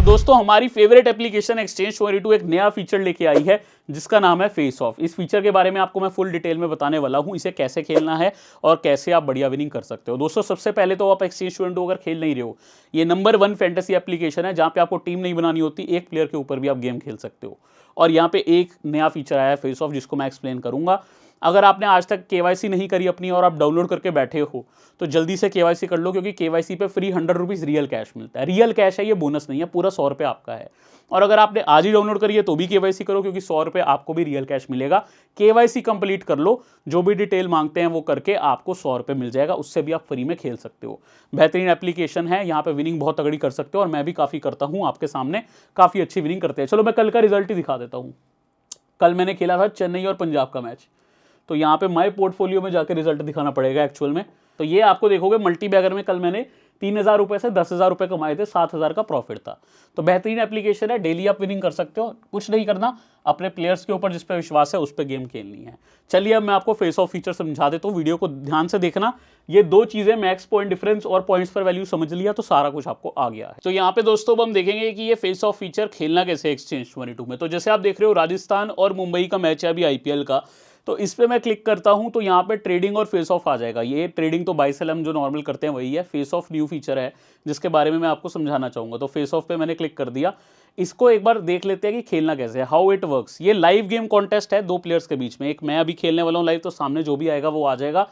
तो दोस्तों हमारी फेवरेट एप्लीकेशन Exchange22 एक नया फीचर लेके आई है जिसका नाम है फेस ऑफ। इस फीचर के बारे में आपको मैं फुल डिटेल में बताने वाला हूं, इसे कैसे खेलना है और कैसे आप बढ़िया विनिंग कर सकते हो। दोस्तों सबसे पहले तो आप Exchange22 अगर खेल नहीं रहे हो, ये नंबर 1 फैंटेसी एप्लीकेशन है जहां पे आपको टीम नहीं बनानी होती, एक प्लेयर के ऊपर भी आप गेम खेल सकते हो। और यहाँ पे एक नया फीचर आया है फेस ऑफ जिसको मैं एक्सप्लेन करूंगा। अगर आपने आज तक केवाईसी नहीं करी अपनी और आप डाउनलोड करके बैठे हो तो जल्दी से केवाईसी कर लो, क्योंकि केवाईसी पे फ्री 100 रुपीज़ रियल कैश मिलता है। रियल कैश है, ये बोनस नहीं है, पूरा 100 रुपये आपका है। और अगर आपने आज ही डाउनलोड करी है तो भी केवाईसी करो, क्योंकि 100 रुपये आपको भी रियल कैश मिलेगा। केवाईसी कंप्लीट कर लो, जो भी डिटेल मांगते हैं वो करके आपको 100 रुपये मिल जाएगा, उससे भी आप फ्री में खेल सकते हो। बेहतरीन एप्लीकेशन है, यहाँ पे विनिंग बहुत तगड़ी कर सकते हो और मैं भी काफ़ी करता हूँ, आपके सामने काफ़ी अच्छी विनिंग करते हैं। चलो मैं कल का रिजल्ट ही दिखा देता हूँ। कल मैंने खेला था चेन्नई और पंजाब का मैच, तो यहाँ पे माय पोर्टफोलियो में जाकर रिजल्ट दिखाना पड़ेगा एक्चुअल में। तो ये आपको देखोगे मल्टी बैगर में कल मैंने 3,000 रुपये से 10,000 रुपये कमाए थे, 7,000 का प्रॉफिट था। तो बेहतरीन एप्लीकेशन है, डेली आप विनिंग कर सकते हो। कुछ नहीं करना, अपने प्लेयर्स के ऊपर जिस पे विश्वास है उस पर गेम खेलनी है। चलिए अब मैं आपको फेस ऑफ फीचर समझा देता हूँ, वीडियो को ध्यान से देखना। ये दो चीजें, मैक्स पॉइंट डिफरेंस और पॉइंट्स पर वैल्यू समझ लिया तो सारा कुछ आपको आ गया है। तो यहाँ पे दोस्तों हम देखेंगे कि ये फेस ऑफ फीचर खेलना कैसे Exchange22 में। तो जैसे आप देख रहे हो राजस्थान और मुंबई का मैच है अभी IPL का, तो इस पर मैं क्लिक करता हूं तो यहाँ पे ट्रेडिंग और फेस ऑफ आ जाएगा। ये ट्रेडिंग तो बाई सेल हम जो नॉर्मल करते हैं वही है, फेस ऑफ न्यू फीचर है जिसके बारे में मैं आपको समझाना चाहूंगा। तो फेस ऑफ पे मैंने क्लिक कर दिया। इसको एक बार देख लेते हैं कि खेलना कैसे है, हाउ इट वर्क्स। ये लाइव गेम कॉन्टेस्ट है दो प्लेयर्स के बीच में, एक मैं अभी खेलने वाला हूँ लाइव, तो सामने जो भी आएगा वो आ जाएगा।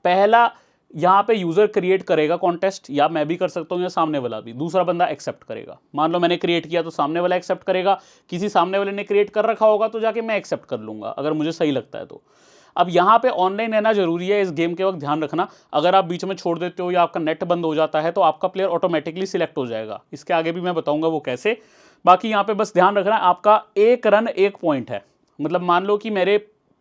पहला यहाँ पे यूजर क्रिएट करेगा कॉन्टेस्ट, या मैं भी कर सकता हूँ या सामने वाला भी। दूसरा बंदा एक्सेप्ट करेगा। मान लो मैंने क्रिएट किया तो सामने वाला एक्सेप्ट करेगा, किसी सामने वाले ने क्रिएट कर रखा होगा तो जाके मैं एक्सेप्ट कर लूंगा अगर मुझे सही लगता है तो। अब यहाँ पे ऑनलाइन रहना जरूरी है इस गेम के वक्त, ध्यान रखना। अगर आप बीच में छोड़ देते हो या आपका नेट बंद हो जाता है तो आपका प्लेयर ऑटोमेटिकली सिलेक्ट हो जाएगा। इसके आगे भी मैं बताऊंगा वो कैसे। बाकी यहाँ पे बस ध्यान रखना, आपका एक रन एक पॉइंट है। मतलब मान लो कि मेरे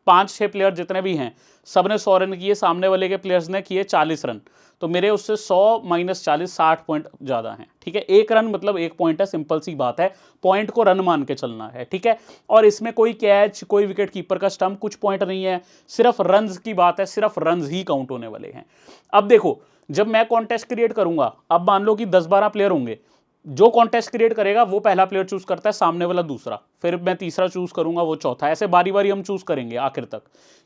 5-6 प्लेयर जितने भी हैं सबने 100 रन किए, सामने वाले के प्लेयर्स ने किए 40 रन, तो मेरे उससे 100 माइनस 40 60 पॉइंट ज़्यादा हैं। ठीक है, एक रन मतलब एक पॉइंट है, सिंपल सी बात है। पॉइंट को रन मान के चलना है, ठीक है। और इसमें कोई कैच, कोई विकेट कीपर का स्टंप, कुछ पॉइंट नहीं है, सिर्फ रन्स की बात है, सिर्फ रन्स ही काउंट होने वाले हैं। अब देखो, जब मैं कॉन्टेस्ट क्रिएट करूंगा, अब मान लो कि 10-12 प्लेयर होंगे, जो कॉन्टेस्ट क्रिएट करेगा वो पहला प्लेयर चूज करता है, सामने वाला दूसरा, फिर मैं तीसरा चूज करूंगा, वो चौथा, ऐसे बारी बारी हम चूज करेंगे आखिर तक।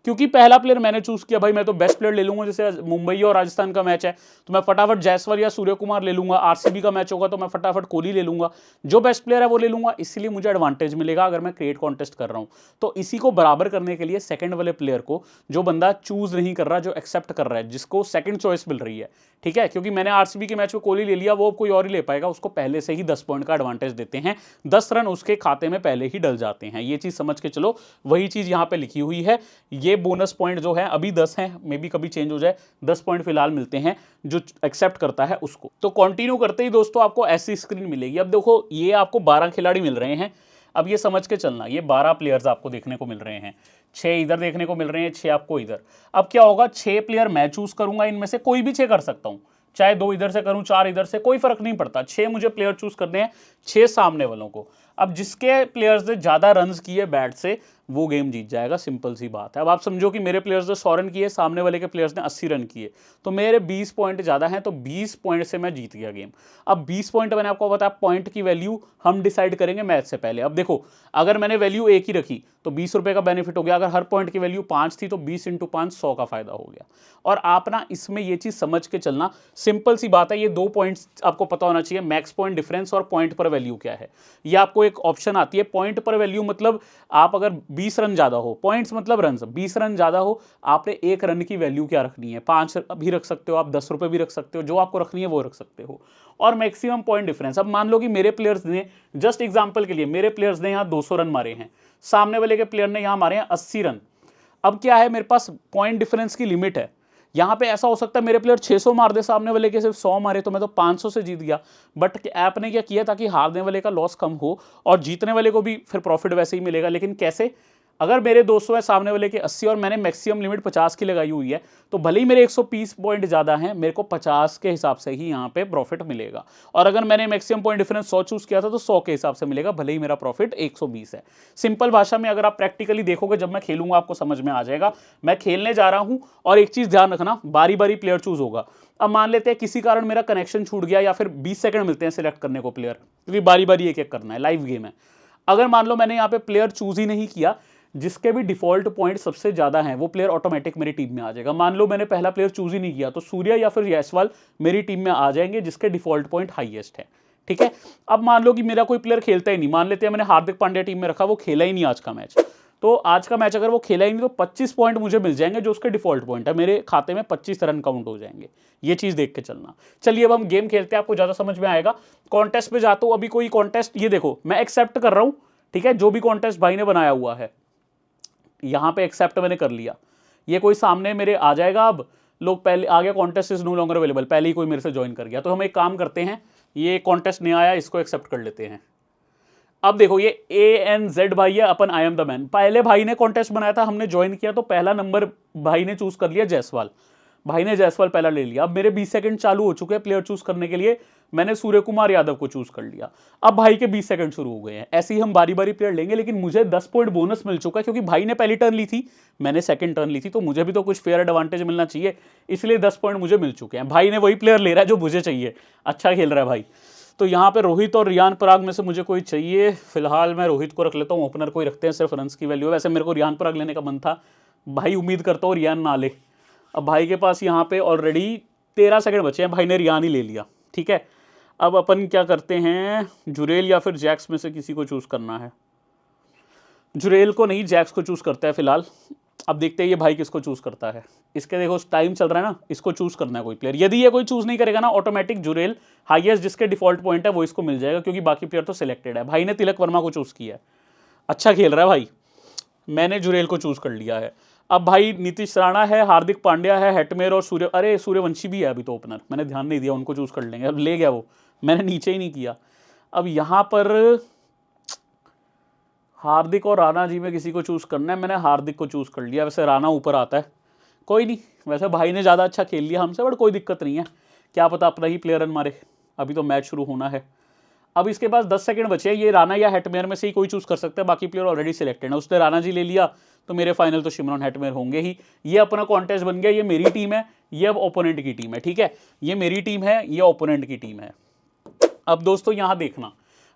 क्योंकि पहला प्लेयर मैंने चूज किया, भाई मैं तो बेस्ट प्लेयर ले लूंगा। जैसे मुंबई और राजस्थान का मैच है तो मैं फटाफट जायसवाल या सूर्य कुमार ले लूंगा। RCB का मैच होगा तो मैं फटाफट कोहली ले लूंगा। जो बेस्ट प्लेयर है वो ले लूंगा, इसलिए मुझे एडवांटेज मिलेगा अगर मैं क्रिएट कॉन्टेस्ट कर रहा हूं। तो इसी को बराबर करने के लिए सेकंड वाले प्लेयर को, जो बंदा चूज नहीं कर रहा, जो एक्सेप्ट कर रहा है, जिसको सेकंड चॉइस मिल रही है, ठीक है, क्योंकि मैंने RCB के मैच में कोहली ले लिया, वो कोई और ही ले पाएगा, उसको पहले से ही 10 पॉइंट का एडवांटेज देते हैं। 10 रन उसके खाते में पहले ही डल जाते हैं। ये चीज समझ के चलो, वही चीज यहां पे लिखी हुई है। ये बोनस पॉइंट जो है अभी 10 है, मे बी कभी चेंज हो जाए, 10 पॉइंट फिलहाल मिलते हैं जो एक्सेप्ट करता है उसको। तो कंटिन्यू करते ही दोस्तों आपको ऐसी स्क्रीन मिलेगी। अब देखो, ये आपको 12 खिलाड़ी मिल रहे हैं। अब ये समझ के चलना, ये 12 प्लेयर्स आपको देखने को मिल रहे हैं, 6 इधर देखने को मिल रहे हैं, 6 आपको इधर। अब क्या होगा, 6 प्लेयर मैं चूज करूंगा, इनमें से कोई भी 6 कर सकता हूं, चाहे 2 इधर से करूं, 4 इधर से, कोई फर्क नहीं पड़ता। 6 मुझे प्लेयर चूज करने हैं, 6 सामने वालों को। अब जिसके प्लेयर्स ने ज्यादा रन्स किए बैट से वो गेम जीत जाएगा, सिंपल सी बात है। अब आप समझो कि मेरे प्लेयर्स ने 100 रन किए, सामने वाले के प्लेयर्स ने 80 रन किए, तो मेरे 20 पॉइंट ज़्यादा हैं, तो 20 पॉइंट से मैं जीत गया गेम। अब 20 पॉइंट मैंने आपको बताया, पॉइंट की वैल्यू हम डिसाइड करेंगे मैच से पहले। अब देखो, अगर मैंने वैल्यू एक ही रखी तो 20 रुपये का बेनिफिट हो गया। अगर हर पॉइंट की वैल्यू 5 थी तो 20 × 5 100 का फायदा हो गया। और आप ना इसमें ये चीज़ समझ के चलना, सिंपल सी बात है, ये 2 पॉइंट्स आपको पता होना चाहिए, मैक्स पॉइंट डिफरेंस और पॉइंट पर वैल्यू क्या है। ये आपको एक ऑप्शन आती है, पॉइंट पर वैल्यू मतलब आप अगर 20 रन ज़्यादा हो, पॉइंट्स मतलब रन, 20 रन ज़्यादा हो, आपने एक रन की वैल्यू क्या रखनी है, 5 भी रख सकते हो आप, 10 रुपये भी रख सकते हो, जो आपको रखनी है वो रख सकते हो। और मैक्सिमम पॉइंट डिफरेंस, अब मान लो कि मेरे प्लेयर्स ने, जस्ट एग्जांपल के लिए, मेरे प्लेयर्स ने यहाँ 200 रन मारे हैं, सामने वाले के प्लेयर ने यहाँ मारे हैं 80 रन। अब क्या है, मेरे पास पॉइंट डिफरेंस की लिमिट है। यहाँ पे ऐसा हो सकता है मेरे प्लेयर 600 मार दे, सामने वाले के सिर्फ 100 मारे, तो मैं तो 500 से जीत गया। बट ऐप ने क्या किया, ताकि हारने वाले का लॉस कम हो और जीतने वाले को भी फिर प्रॉफिट वैसे ही मिलेगा। लेकिन कैसे, अगर मेरे 200 है, सामने वाले के 80 और मैंने मैक्सिमम लिमिट 50 की लगाई हुई है, तो भले ही मेरे 120 पॉइंट ज़्यादा हैं, मेरे को 50 के हिसाब से ही यहाँ पे प्रॉफिट मिलेगा। और अगर मैंने मैक्सिमम पॉइंट डिफरेंस 100 चूज़ किया था तो 100 के हिसाब से मिलेगा, भले ही मेरा प्रॉफिट 120 है। सिंपल भाषा में अगर आप प्रैक्टिकली देखोगे, जब मैं खेलूंगा आपको समझ में आ जाएगा। मैं खेलने जा रहा हूँ और एक चीज़ ध्यान रखना, बारी बारी प्लेयर चूज़ होगा। अब मान लेते हैं किसी कारण मेरा कनेक्शन छूट गया या फिर 20 सेकंड मिलते हैं सिलेक्ट करने को प्लेयर, क्योंकि बारी बारी एक एक करना है, लाइव गेम है। अगर मान लो मैंने यहाँ पे प्लेयर चूज ही नहीं किया, जिसके भी डिफॉल्ट पॉइंट सबसे ज्यादा हैं, वो प्लेयर ऑटोमेटिक मेरी टीम में आ जाएगा। मान लो मैंने पहला प्लेयर चूज ही नहीं किया, तो सूर्या या फिर जायसवाल मेरी टीम में आ जाएंगे, जिसके डिफॉल्ट पॉइंट हाईएस्ट है। ठीक है, अब मान लो कि मेरा कोई प्लेयर खेलता ही नहीं, मान लेते हैं मैंने हार्दिक पांड्या टीम में रखा, वो खेला ही नहीं आज का मैच, तो आज का मैच अगर वो खेला ही नहीं तो 25 पॉइंट मुझे मिल जाएंगे, जो उसके डिफॉल्ट पॉइंट है, मेरे खाते में 25 रन काउंट हो जाएंगे। ये चीज देख के चलना। चलिए अब हम गेम खेलते हैं, आपको ज्यादा समझ में आएगा। कॉन्टेस्ट पे जाता हूं, अभी कोई कॉन्टेस्ट, ये देखो मैं एक्सेप्ट कर रहा हूं, ठीक है, जो भी कॉन्टेस्ट भाई ने बनाया हुआ है यहां पे एक्सेप्ट मैंने कर लिया। ये कोई सामने मेरे आ जाएगा, अब लोग पहले आ गया contest is no longer available, पहले ही कोई मेरे से ज्वाइन कर गया, तो हम एक काम करते हैं, ये कॉन्टेस्ट नहीं आया, इसको एक्सेप्ट कर लेते हैं। अब देखो ये ANZ भाई है, अपन आई एम द मैन। पहले भाई ने कॉन्टेस्ट बनाया था, हमने ज्वाइन किया, तो पहला नंबर भाई ने चूज कर लिया जायसवाल, भाई ने जायसवाल पहला ले लिया। अब मेरे 20 सेकंड चालू हो चुके हैं प्लेयर चूज करने के लिए, मैंने सूर्य कुमार यादव को चूज कर लिया। अब भाई के 20 सेकंड शुरू हो गए हैं, ऐसे ही हम बारी बारी प्लेयर लेंगे, लेकिन मुझे 10 पॉइंट बोनस मिल चुका है, क्योंकि भाई ने पहली टर्न ली थी, मैंने सेकंड टर्न ली थी, तो मुझे भी तो कुछ फेयर एडवांटेज मिलना चाहिए, इसलिए 10 पॉइंट मुझे मिल चुके हैं। भाई ने वही प्लेयर ले रहा है जो मुझे चाहिए, अच्छा खेल रहा है भाई। तो यहाँ पे रोहित और रियान पराग में से मुझे कोई चाहिए, फिलहाल मैं रोहित को रख लेता हूँ, ओपनर कोई रखते हैं, सिर्फ रन्स की वैल्यू है। वैसे मेरे को रियान पराग लेने का मन था भाई, उम्मीद करता हूँ रियान ना ले। अब भाई के पास यहाँ पे ऑलरेडी 13 सेकंड बचे हैं, भाई ने रियान ही ले लिया। ठीक है, अब अपन क्या करते हैं, जुरेल या फिर जैक्स में से किसी को चूज करना है। जुरेल को नहीं, जैक्स को चूज करता है फिलहाल। अब देखते हैं ये भाई किसको चूज करता है। इसके देखो टाइम चल रहा है ना, इसको चूज करना है कोई प्लेयर। यदि ये कोई चूज नहीं करेगा ना, ऑटोमेटिक जुरेल हाईएस्ट जिसके डिफॉल्ट पॉइंट है वो इसको मिल जाएगा, क्योंकि बाकी प्लेयर तो सिलेक्टेड है। भाई ने तिलक वर्मा को चूज किया है, अच्छा खेल रहा है भाई, मैंने जुरेल को चूज कर लिया है। अब भाई नीतीश राणा है, हार्दिक पांड्या है, हेटमेर और सूर्यवंशी भी है अभी तो ओपनर, मैंने ध्यान नहीं दिया, उनको चूज कर लेंगे। अब ले गया वो, मैंने नीचे ही नहीं किया। अब यहां पर हार्दिक और राणा जी में किसी को चूज करना है, मैंने हार्दिक को चूज कर लिया। वैसे राणा ऊपर आता है, कोई नहीं, वैसे भाई ने ज़्यादा अच्छा खेल लिया हमसे, बट कोई दिक्कत नहीं है, क्या पता अपना ही प्लेयर रन मारे, अभी तो मैच शुरू होना है। अब इसके पास 10 सेकंड बचे हैं, ये राणा या हेटमेयर में से ही कोई चूज कर सकता है, बाकी प्लेयर ऑलरेडी सिलेक्टेड है। उसने राणा जी ले लिया, तो मेरे फाइनल तो शिमरन हेटमेयर होंगे ही। ये अपना कॉन्टेस्ट बन गया, ये मेरी टीम है, ये अब ओपोनेंट की टीम है। ठीक है, ये मेरी टीम है, ये ओपोनेंट की टीम है। अब दोस्तों यहां देखना,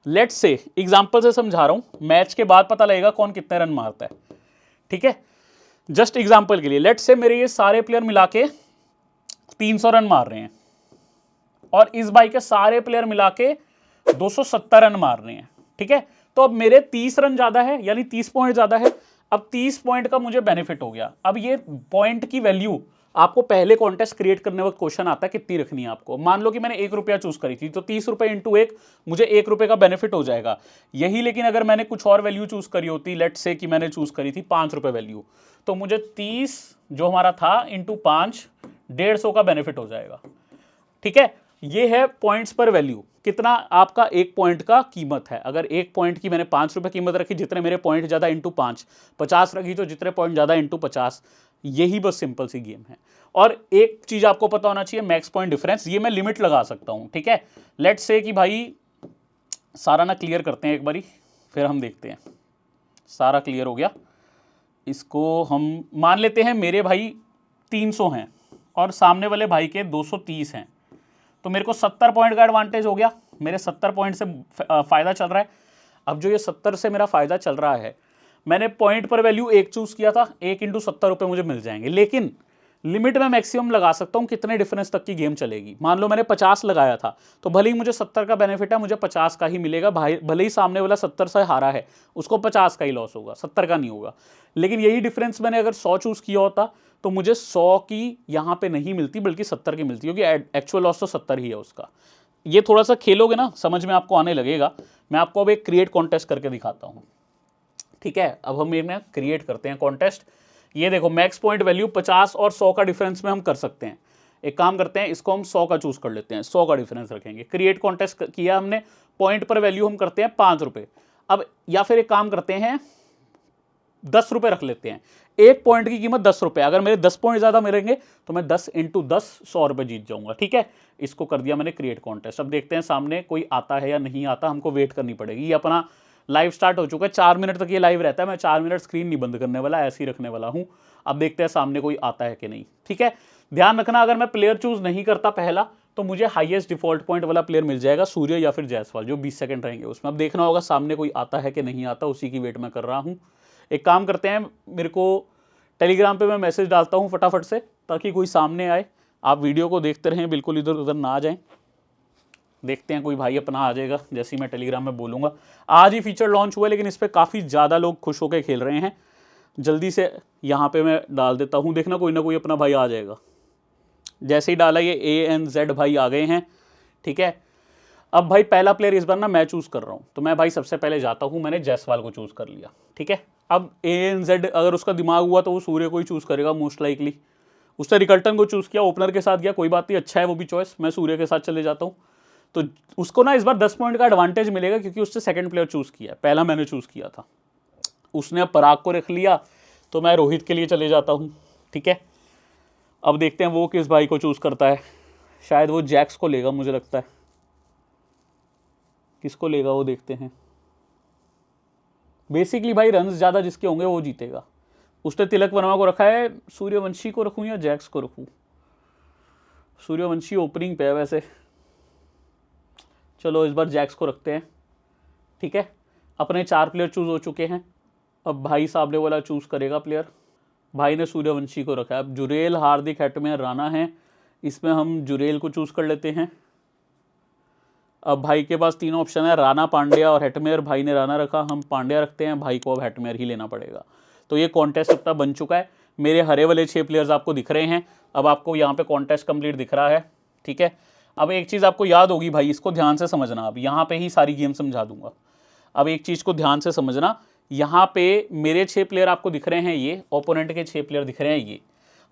लेट्स से एग्जांपल से समझा रहा हूं, मैच के बाद पता लगेगा कौन कितने रन मारता है। ठीक है, जस्ट एग्जांपल के लिए लेट्स से मेरे ये सारे प्लेयर मिला के 300 रन मार रहे हैं, और इस भाई के सारे प्लेयर मिला के 270 रन मार रहे हैं। ठीक है, तो अब मेरे 30 रन ज्यादा है, यानी 30 पॉइंट ज्यादा है। अब 30 पॉइंट का मुझे बेनिफिट हो गया। अब ये पॉइंट की वैल्यू आपको पहले कॉन्टेस्ट क्रिएट करने वक्त क्वेश्चन आता है कितनी रखनी है आपको। मान लो कि मैंने 1 रुपया चूज करी थी, तो 30 रुपए इंटू 1, मुझे 1 रुपये का बेनिफिट हो जाएगा यही। लेकिन अगर मैंने कुछ और वैल्यू चूज करी होती, लेट्स से कि मैंने चूज करी थी 5 रुपये वैल्यू, तो मुझे 30 जो हमारा था इंटू 5, 150 का बेनिफिट हो जाएगा। ठीक है, ये है पॉइंट्स पर वैल्यू, कितना आपका एक पॉइंट का कीमत है। अगर एक पॉइंट की मैंने 5 रुपये कीमत रखी, जितने मेरे पॉइंट ज्यादा इंटू 5, 50 रखी तो जितने पॉइंट ज्यादा इंटू 50। यही बस सिंपल सी गेम है। और एक चीज आपको पता होना चाहिए, मैक्स पॉइंट डिफरेंस, ये मैं लिमिट लगा सकता हूं। ठीक है, लेट्स से कि भाई सारा ना क्लियर करते हैं एक बारी, फिर हम देखते हैं। सारा क्लियर हो गया, इसको हम मान लेते हैं मेरे भाई 300 हैं और सामने वाले भाई के 230 हैं, तो मेरे को 70 पॉइंट का एडवांटेज हो गया, मेरे 70 पॉइंट से फायदा चल रहा है। अब जो ये 70 से मेरा फायदा चल रहा है, मैंने पॉइंट पर वैल्यू 1 चूज किया था, 1 इंटू 70 रुपये मुझे मिल जाएंगे, लेकिन लिमिट में मैक्सिमम लगा सकता हूं कितने डिफरेंस तक की गेम चलेगी। मान लो मैंने 50 लगाया था, तो भले ही मुझे 70 का बेनिफिट है, मुझे 50 का ही मिलेगा। भाई भले ही सामने वाला 70 से हारा है, उसको 50 का ही लॉस होगा, 70 का नहीं होगा। लेकिन यही डिफरेंस मैंने अगर 100 चूज किया होता, तो मुझे 100 की यहाँ पे नहीं मिलती, बल्कि 70 की मिलती, क्योंकि एक्चुअल लॉस तो 70 ही है उसका। ये थोड़ा सा खेलोगे ना, समझ में आपको आने लगेगा। मैं आपको अब एक क्रिएट कॉन्टेस्ट करके दिखाता हूँ। ठीक है, अब हम एक क्रिएट करते हैं कॉन्टेस्ट। ये देखो, मैक्स पॉइंट वैल्यू 50 और 100 का डिफरेंस में हम कर सकते हैं। एक काम करते हैं, इसको हम 100 का चूज कर लेते हैं, 100 का डिफरेंस रखेंगे। क्रिएट कॉन्टेस्ट किया हमने, पॉइंट पर वैल्यू हम करते हैं 5 रुपये। अब या फिर एक काम करते हैं, 10 रुपये रख लेते हैं, एक पॉइंट की कीमत 10 रुपये, अगर मेरे 10 पॉइंट ज़्यादा मिलेंगे तो मैं 10 × 10 100 रुपये जीत जाऊंगा। ठीक है, इसको कर दिया मैंने क्रिएट कॉन्टेस्ट। अब देखते हैं सामने कोई आता है या नहीं आता, हमको वेट करनी पड़ेगी। ये अपना लाइव स्टार्ट हो चुका है, 4 मिनट तक ये लाइव रहता है, मैं 4 मिनट स्क्रीन नहीं बंद करने वाला, ऐसे ही रखने वाला हूँ। अब देखते हैं सामने कोई आता है कि नहीं। ठीक है, ध्यान रखना अगर मैं प्लेयर चूज नहीं करता पहला तो मुझे हाईएस्ट डिफॉल्ट पॉइंट वाला प्लेयर मिल जाएगा, सूर्य या फिर जायसवाल, जो 20 सेकंड रहेंगे उसमें। अब देखना होगा सामने कोई आता है कि नहीं आता, उसी की वेट मैं कर रहा हूँ। एक काम करते हैं, मेरे को टेलीग्राम पे मैं मैसेज डालता हूँ फटाफट से, ताकि कोई सामने आए। आप वीडियो को देखते रहें, बिल्कुल इधर उधर ना आ जाएं। देखते हैं कोई भाई अपना आ जाएगा जैसे ही मैं टेलीग्राम में बोलूँगा। आज ही फीचर लॉन्च हुआ, लेकिन इस पर काफ़ी ज़्यादा लोग खुश होकर खेल रहे हैं। जल्दी से यहाँ पे मैं डाल देता हूँ, देखना कोई ना कोई अपना भाई आ जाएगा। जैसे ही डाला ये ANZ भाई आ गए हैं। ठीक है, अब भाई पहला प्लेयर इस बार ना मैं चूज़ कर रहा हूँ, तो मैं भाई सबसे पहले जाता हूँ, मैंने जायसवाल को चूज़ कर लिया। ठीक है, अब ANZ अगर उसका दिमाग हुआ तो वो सूर्य को ही चूज़ करेगा मोस्ट लाइकली। उसने रिकल्टन को चूज़ किया, ओपनर के साथ गया, कोई बात नहीं, अच्छा है वो भी चॉइस, मैं सूर्य के साथ चले जाता हूँ। तो उसको ना इस बार 10 पॉइंट का एडवांटेज मिलेगा, क्योंकि उससे सेकंड प्लेयर चूज़ किया है, पहला मैंने चूज़ किया था। उसने अब पराग को रख लिया, तो मैं रोहित के लिए चले जाता हूँ। ठीक है, अब देखते हैं वो किस भाई को चूज़ करता है। शायद वो जैक्स को लेगा, मुझे लगता है। किसको लेगा वो देखते हैं। बेसिकली भाई रन्स ज़्यादा जिसके होंगे वो जीतेगा। उसने तिलक वर्मा को रखा है, सूर्यवंशी को रखूँ या जैक्स को रखूँ। सूर्यवंशी ओपनिंग पे है वैसे, चलो इस बार जैक्स को रखते हैं। ठीक है, अपने 4 प्लेयर चूज़ हो चुके हैं। अब भाई साहब ने बोला चूज़ करेगा प्लेयर, भाई ने सूर्यवंशी को रखा है। अब जुरेल, हार्दिक, हेटमेयर, राणा है, इसमें हम जुरेल को चूज़ कर लेते हैं। अब भाई के पास 3 ऑप्शन है, राणा, पांड्या और हेटमेयर। भाई ने राणा रखा, हम पांड्या रखते हैं, भाई को अब हेटमेयर ही लेना पड़ेगा। तो ये कॉन्टेस्ट अपना बन चुका है। मेरे हरे वाले 6 प्लेयर्स आपको दिख रहे हैं, अब आपको यहाँ पे कॉन्टेस्ट कंप्लीट दिख रहा है। ठीक है, अब एक चीज़ आपको याद होगी भाई, इसको ध्यान से समझना। अब यहाँ पे ही सारी गेम समझा दूंगा। अब एक चीज़ को ध्यान से समझना, यहाँ पे मेरे 6 प्लेयर आपको दिख रहे हैं, ये ओपोनेंट के 6 प्लेयर दिख रहे हैं। ये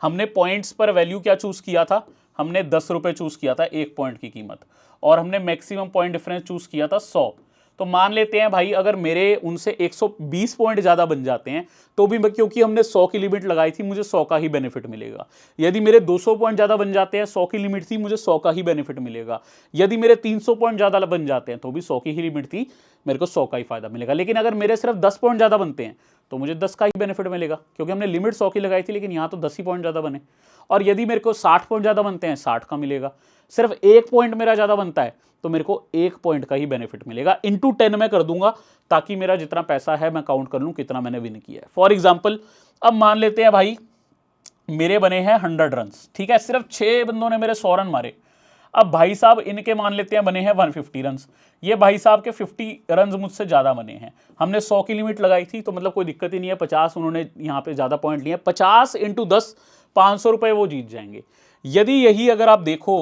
हमने पॉइंट्स पर वैल्यू क्या चूज़ किया था, हमने 10 रुपये चूज़ किया था, 1 पॉइंट की कीमत, और हमने मैक्सिमम पॉइंट डिफरेंस चूज़ किया था 100। तो मान लेते हैं भाई अगर मेरे उनसे 120 पॉइंट ज़्यादा बन जाते हैं तो भी, क्योंकि हमने 100 की लिमिट लगाई थी, मुझे 100 का ही बेनिफिट मिलेगा। यदि मेरे 200 पॉइंट ज़्यादा बन जाते हैं, 100 की लिमिट थी, मुझे 100 का ही बेनिफिट मिलेगा। यदि मेरे 300 पॉइंट ज़्यादा बन जाते हैं तो भी 100 की ही लिमिट थी, मेरे को 100 का ही फायदा मिलेगा। लेकिन अगर मेरे सिर्फ 10 पॉइंट ज़्यादा बनते हैं तो मुझे 10 का ही बेनिफिट मिलेगा, क्योंकि हमने लिमिट 100 की लगाई थी, लेकिन यहाँ तो 10 ही पॉइंट ज़्यादा बने। और यदि मेरे को 60 पॉइंट ज़्यादा बनते हैं, 60 का मिलेगा। सिर्फ 1 पॉइंट मेरा ज़्यादा बनता है तो मेरे को 1 पॉइंट का ही बेनिफिट मिलेगा। इंटू 10 में कर दूंगा, ताकि मेरा जितना पैसा है मैं काउंट कर लूँ कितना मैंने विन किया है। फॉर एग्जाम्पल, अब मान लेते हैं भाई मेरे बने हैं 100 रन। ठीक है, सिर्फ 6 बंदों ने मेरे 100 रन मारे। अब भाई साहब इनके मान लेते हैं बने हैं 150 रन। ये भाई साहब के 50 रन मुझसे ज़्यादा बने हैं। हमने 100 की लिमिट लगाई थी, तो मतलब कोई दिक्कत ही नहीं है। 50 उन्होंने यहाँ पे ज़्यादा पॉइंट लिए, 50 × 10 500 रुपये वो जीत जाएंगे। यदि यही अगर आप देखो,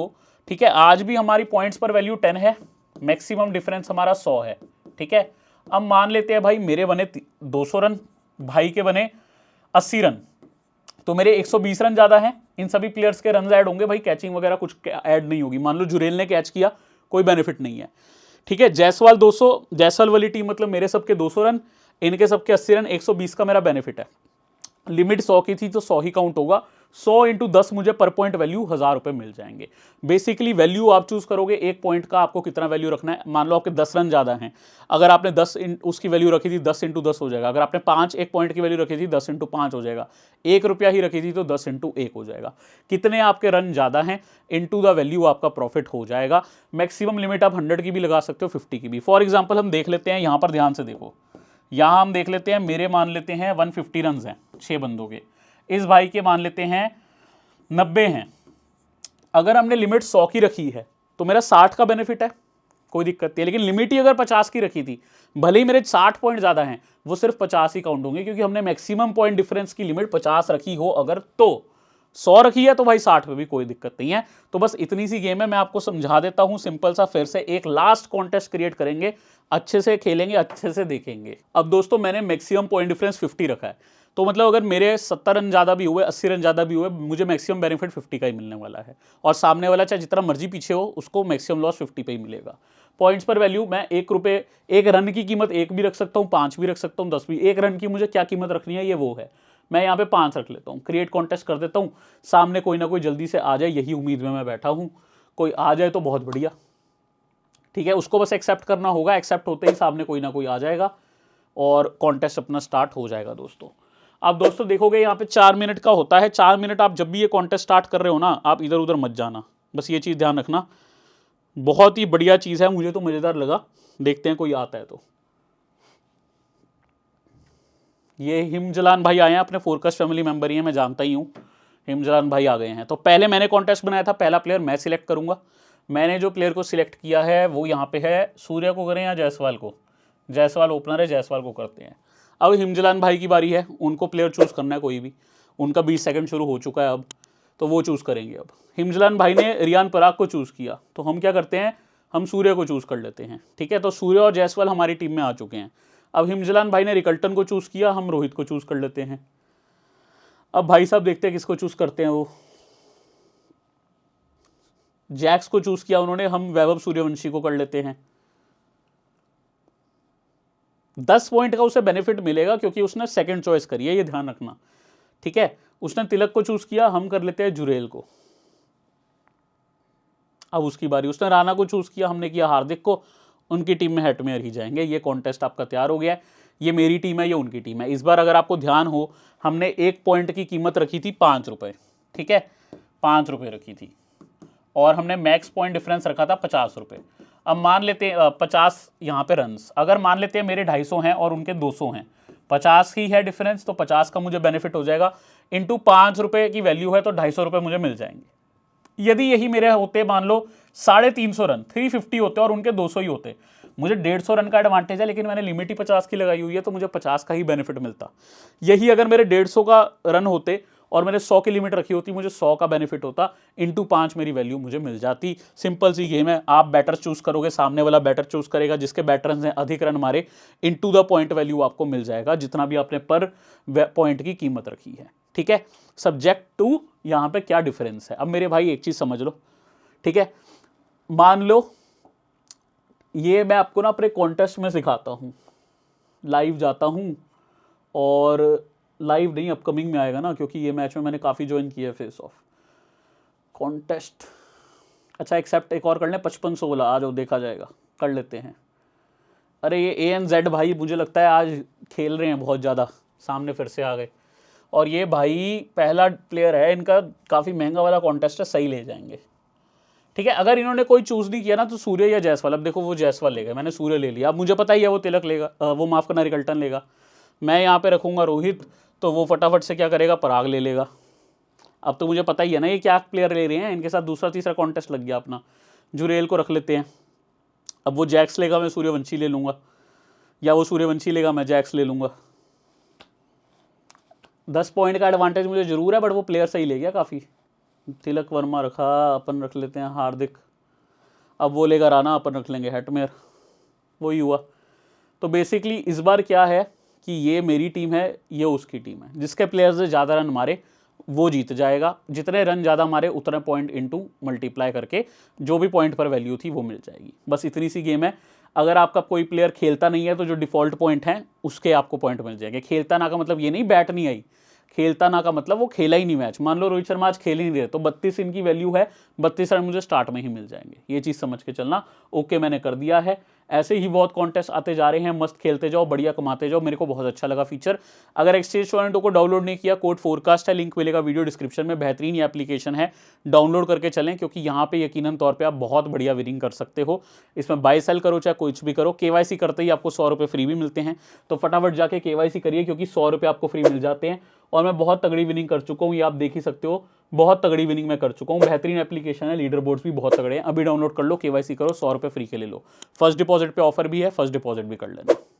ठीक है, आज भी हमारी पॉइंट्स पर वैल्यू 10 है, मैक्सिमम डिफरेंस हमारा 100 है। ठीक है, अब मान लेते हैं भाई मेरे बने 200 रन, भाई के बने 80 रन, तो मेरे 120 रन ज़्यादा हैं। इन सभी प्लेयर्स के रन ऐड होंगे भाई, कैचिंग वगैरह कुछ ऐड नहीं होगी। मान लो जुरेल ने कैच किया, कोई बेनिफिट नहीं है। ठीक है, जायसवाल 200, जायसवाल वाली टीम मतलब मेरे सबके 200 रन, इनके सबके 80 रन, 120 का मेरा बेनिफिट है। लिमिट 100 की थी तो 100 ही काउंट होगा। 100 × 10 मुझे पर पॉइंट वैल्यू 1000 रुपये मिल जाएंगे। बेसिकली वैल्यू आप चूज करोगे, 1 पॉइंट का आपको कितना वैल्यू रखना है। मान लो आपके 10 रन ज़्यादा हैं, अगर आपने 10 उसकी वैल्यू रखी थी 10 × 10 हो जाएगा। अगर आपने 1 पॉइंट की वैल्यू रखी थी 10 × 5 हो जाएगा। 1 रुपया ही रखी थी तो 10 × 1 हो जाएगा। कितने आपके रन ज़्यादा हैं इनटू द वैल्यू आपका प्रॉफिट हो जाएगा। मैक्सिमम लिमिट आप 100 की भी लगा सकते हो, 50 की भी। फॉर एग्जाम्पल हम देख लेते हैं, यहाँ पर ध्यान से देखो, यहाँ हम देख लेते हैं मेरे मान लेते हैं 150 रन हैं 6 बंदों के, इस भाई के मान लेते हैं 90 हैं। अगर हमने लिमिट 100 की रखी है तो मेरा 60 का बेनिफिट है, कोई दिक्कत नहीं है। लेकिन लिमिट ही अगर 50 की रखी थी, भले ही मेरे 60 पॉइंट ज़्यादा हैं, वो सिर्फ 50 ही काउंट होंगे, क्योंकि हमने मैक्सिमम पॉइंट डिफरेंस की लिमिट 50 रखी हो अगर, तो 100 रखी है तो भाई 60 पे भी कोई दिक्कत नहीं है। तो बस इतनी सी गेम है, मैं आपको समझा देता हूँ सिंपल सा। फिर से एक लास्ट कॉन्टेस्ट क्रिएट करेंगे, अच्छे से खेलेंगे, अच्छे से देखेंगे। अब दोस्तों मैंने मैक्सिमम पॉइंट डिफरेंस 50 रखा है, तो मतलब अगर मेरे 70 रन ज़्यादा भी हुए, 80 रन ज़्यादा भी हुए, मुझे मैक्सिमम बेनिफिट 50 का ही मिलने वाला है, और सामने वाला चाहे जितना मर्जी पीछे हो उसको मैक्सिमम लॉस 50 पे ही मिलेगा। पॉइंट्स पर वैल्यू मैं ₹1, एक रन की कीमत 1 भी रख सकता हूँ, 5 भी रख सकता हूँ, 10 भी। 1 रन की मुझे क्या कीमत रखनी है ये वो है, मैं यहाँ पे 5 रख लेता हूँ, क्रिएट कॉन्टेस्ट कर देता हूँ, सामने कोई ना कोई जल्दी से आ जाए, यही उम्मीद में मैं बैठा हूँ। कोई आ जाए तो बहुत बढ़िया, ठीक है, उसको बस एक्सेप्ट करना होगा, एक्सेप्ट होते ही सामने कोई ना कोई आ जाएगा और कॉन्टेस्ट अपना स्टार्ट हो जाएगा दोस्तों। आप दोस्तों देखोगे यहाँ पे 4 मिनट का होता है। 4 मिनट आप जब भी ये कॉन्टेस्ट स्टार्ट कर रहे हो ना, आप इधर उधर मत जाना, बस ये चीज़ ध्यान रखना। बहुत ही बढ़िया चीज़ है, मुझे तो मज़ेदार लगा। देखते हैं कोई आता है तो। ये हिमजलान भाई आए हैं, अपने फोरकास्ट फैमिली मेंबर ही हैं, मैं जानता ही हूँ। हिमजलान भाई आ गए हैं। तो पहले मैंने कॉन्टेस्ट बनाया था, पहला प्लेयर मैं सिलेक्ट करूँगा। मैंने जो प्लेयर को सिलेक्ट किया है वो यहाँ पे है, सूर्या को करें या जायसवाल को? जायसवाल ओपनर है, जायसवाल को करते हैं। अब हिमजलान भाई की बारी है, उनको प्लेयर चूज़ करना है कोई भी। उनका 20 सेकंड शुरू हो चुका है अब, तो वो चूज़ करेंगे। अब हिमजलान भाई ने रियान पराग को चूज़ किया, तो हम क्या करते हैं, हम सूर्य को चूज़ कर लेते हैं, ठीक है। तो सूर्य और जायसवाल हमारी टीम में आ चुके हैं। अब हिमजलान भाई ने रिकल्टन को चूज़ किया, हम रोहित को चूज़ कर लेते हैं। अब भाई साहब देखते हैं किसको चूज़ करते हैं। वो जैक्स को चूज़ किया उन्होंने, हम वैभव सूर्यवंशी को कर लेते हैं। 10 पॉइंट का उसे बेनिफिट मिलेगा क्योंकि उसने सेकंड चॉइस करी है, ये ध्यान रखना, ठीक है। उसने तिलक को चूज़ किया, हम कर लेते हैं जुरेल को। अब उसकी बारी, उसने राणा को चूज़ किया, हमने किया हार्दिक को। उनकी टीम में हेटमेयर ही जाएंगे। ये कॉन्टेस्ट आपका तैयार हो गया है। ये मेरी टीम है, ये उनकी टीम है। इस बार अगर आपको ध्यान हो, हमने 1 पॉइंट की कीमत रखी थी ₹5, ठीक है, ₹5 रखी थी, और हमने मैक्स पॉइंट डिफरेंस रखा था ₹50। अब मान लेते हैं 50 यहाँ पे रन्स, अगर मान लेते हैं मेरे 250 हैं और उनके 200 हैं, 50 ही है डिफरेंस, तो 50 का मुझे बेनिफिट हो जाएगा। इंटू ₹5 की वैल्यू है तो ₹250 मुझे मिल जाएंगे। यदि यही मेरे होते, मान लो 350 रन, 350 होते और उनके 200 ही होते, मुझे 150 रन का एडवांटेज है, लेकिन मैंने लिमिट ही 50 की लगाई हुई है, तो मुझे 50 का ही बेनिफिट मिलता। यही अगर मेरे 150 का रन होते और मैंने 100 की लिमिट रखी होती, मुझे 100 का बेनिफिट होता, इंटू 5 मेरी वैल्यू मुझे मिल जाती। सिंपल सी गेम है। आप बैटर चूज करोगे, सामने वाला बैटर चूज करेगा, जिसके बैटर ने अधिक रन मारे, इंटू द पॉइंट वैल्यू आपको मिल जाएगा, जितना भी आपने पर पॉइंट की कीमत रखी है, ठीक है। सब्जेक्ट टू यहाँ पे क्या डिफरेंस है। अब मेरे भाई एक चीज समझ लो, ठीक है, मान लो ये मैं आपको ना अपने कॉन्टेस्ट में सिखाता हूँ, लाइव जाता हूँ, और लाइव नहीं अपकमिंग में आएगा ना, क्योंकि ये मैच में मैंने काफ़ी ज्वाइन किया है फेस ऑफ कॉन्टेस्ट। अच्छा एक्सेप्ट एक और कर लें, 5500 बोला, आ जाओ देखा जाएगा, कर लेते हैं। अरे ये ANZ भाई मुझे लगता है आज खेल रहे हैं बहुत ज़्यादा, सामने फिर से आ गए। और ये भाई पहला प्लेयर है इनका, काफ़ी महंगा वाला कॉन्टेस्ट है, सही ले जाएंगे, ठीक है। अगर इन्होंने कोई चूज़ नहीं किया ना, तो सूर्य या जायसवाल, अब देखो वो जायसवाल ले गए, मैंने सूर्य ले लिया। अब मुझे पता ही है वो तिलक लेगा, वो माफ़ करना रिकल्टन लेगा। मैं यहाँ पे रखूँगा रोहित, तो वो फटाफट से क्या करेगा, पराग ले लेगा। अब तो मुझे पता ही है ना ये क्या प्लेयर ले रहे हैं, इनके साथ दूसरा तीसरा कॉन्टेस्ट लग गया अपना। जुरेल को रख लेते हैं। अब वो जैक्स लेगा, मैं सूर्यवंशी ले लूँगा, या वो सूर्यवंशी लेगा, मैं जैक्स ले लूँगा। 10 पॉइंट का एडवांटेज मुझे जरूर है, बट वो प्लेयर सही ले गया काफ़ी। तिलक वर्मा रखा, अपन रख लेते हैं हार्दिक। अब वो लेगा राणा, अपन रख लेंगे हेटमेयर। वही हुआ। तो बेसिकली इस बार क्या है कि ये मेरी टीम है, ये उसकी टीम है। जिसके प्लेयर्स ने ज़्यादा रन मारे वो जीत जाएगा, जितने रन ज़्यादा मारे उतने पॉइंट इनटू मल्टीप्लाई करके जो भी पॉइंट पर वैल्यू थी वो मिल जाएगी। बस इतनी सी गेम है। अगर आपका कोई प्लेयर खेलता नहीं है तो जो डिफ़ॉल्ट पॉइंट हैं उसके आपको पॉइंट मिल जाएंगे। खेलता ना का मतलब ये नहीं बैट नहीं आई, खेलता ना का मतलब वो खेला ही नहीं मैच। मान लो रोहित शर्मा आज खेल ही नहीं रहे, तो 32 इनकी वैल्यू है, 32 रन मुझे स्टार्ट में ही मिल जाएंगे। ये चीज़ समझ के चलना। ओके मैंने कर दिया है। ऐसे ही बहुत कॉन्टेस्ट आते जा रहे हैं, मस्त खेलते जाओ, बढ़िया कमाते जाओ। मेरे को बहुत अच्छा लगा फीचर। अगर एक्सचेंज टोरेंटो को डाउनलोड नहीं किया, कोड फोरकास्ट है, लिंक मिलेगा वीडियो डिस्क्रिप्शन में। बेहतरीन ये एप्लीकेशन है, डाउनलोड करके चलें, क्योंकि यहाँ पे यकीनन तौर पे आप बहुत बढ़िया विनिंग कर सकते हो। इसमें बाय सेल करो चाहे कुछ भी करो, KYC करते ही आपको 100 रुपये फ्री भी मिलते हैं। तो फटाफट जाके KYC करिए, क्योंकि 100 रुपये आपको फ्री मिल जाते हैं। और मैं बहुत तगड़ी विनिंग कर चुका हूँ, ये आप देख ही सकते हो, बहुत तगड़ी विनिंग मैं कर चुका हूँ। बेहतरीन एप्लीकेशन है, लीडर बोर्ड्स भी बहुत तगड़े हैं। अभी डाउनलोड कर लो, KYC करो, 100 रुपये फ्री के ले लो। फर्स्ट डिपॉजिट पे ऑफर भी है, फर्स्ट डिपॉजिट भी कर लेना।